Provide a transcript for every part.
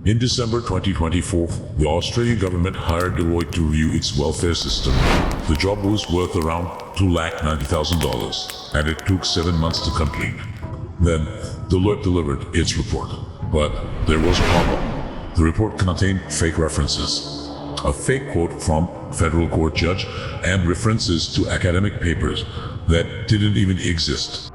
In December 2024, the Australian government hired Deloitte to review its welfare system. The job was worth around $290,000, and it took 7 months to complete. Then, Deloitte delivered its report. But there was a problem. The report contained fake references, a fake quote from a federal court judge, and references to academic papers that didn't even exist.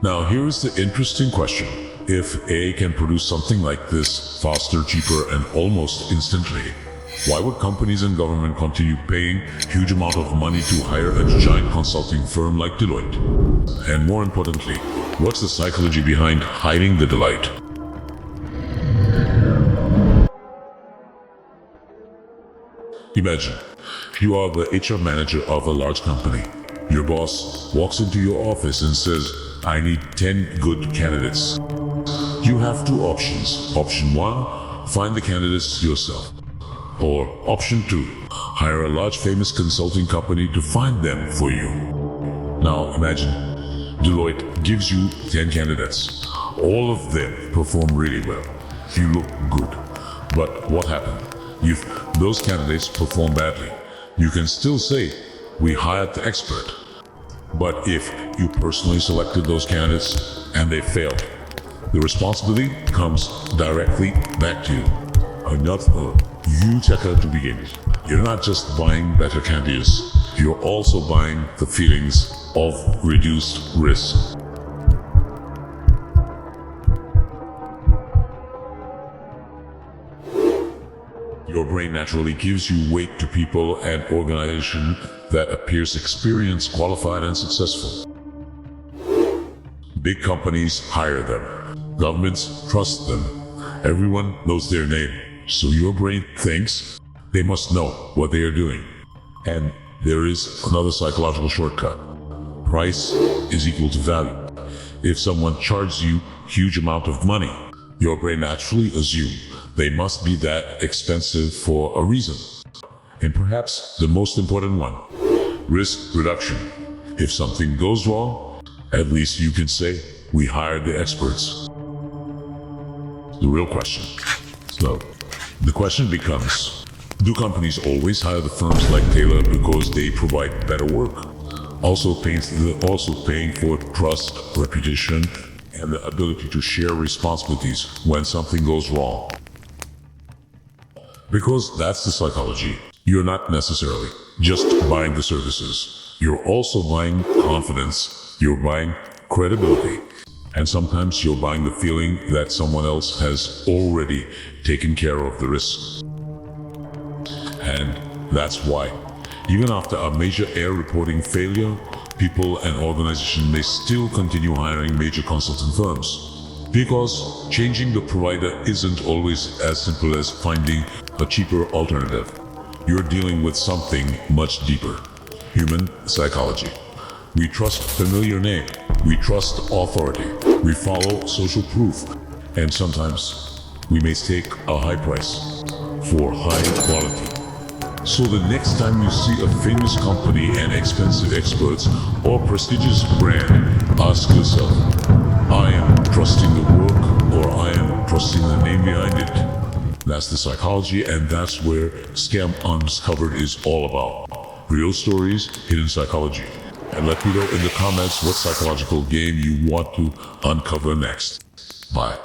Now here's the interesting question. If AI can produce something like this faster, cheaper, and almost instantly, why would companies and government continue paying huge amount of money to hire a giant consulting firm like Deloitte? And more importantly, what's the psychology behind hiding the delight? Imagine, you are the HR manager of a large company. Your boss walks into your office and says, "I need 10 good candidates." You have two options. Option 1, find the candidates yourself. Or option 2, hire a large famous consulting company to find them for you. Now imagine, Deloitte gives you 10 candidates. All of them perform really well. You look good. But what happened? If those candidates perform badly, you can still say, "We hired the expert." But if you personally selected those candidates and they failed, the responsibility comes directly back to you. You check out to begin. You're not just buying better candidates, you're also buying the feelings of reduced risk. Your brain naturally gives you weight to people and organizations that appears experienced, qualified, and successful. Big companies hire them. Governments trust them. Everyone knows their name. So your brain thinks they must know what they are doing. And there is another psychological shortcut. Price is equal to value. If someone charges you huge amount of money, your brain naturally assumes they must be that expensive for a reason. And perhaps the most important one, risk reduction. If something goes wrong, at least you can say, "We hired the experts." The real question. So, the question becomes, do companies always hire the firms like Taylor because they provide better work? Also paying for trust, reputation, and the ability to share responsibilities when something goes wrong. Because that's the psychology. You're not necessarily just buying the services. You're also buying confidence. You're buying credibility. And sometimes you're buying the feeling that someone else has already taken care of the risks. And that's why, even after a major air reporting failure, people and organizations may still continue hiring major consulting firms. Because changing the provider isn't always as simple as finding a cheaper alternative. You're dealing with something much deeper. Human psychology. We trust familiar name. We trust authority. We follow social proof. And sometimes we may take a high price for high quality. So the next time you see a famous company and expensive experts or prestigious brand, ask yourself, I am trusting the work or I am trusting the name behind it. That's the psychology, and that's where Scam Uncovered is all about. Real stories, hidden psychology. And let me know in the comments what psychological game you want to uncover next. Bye.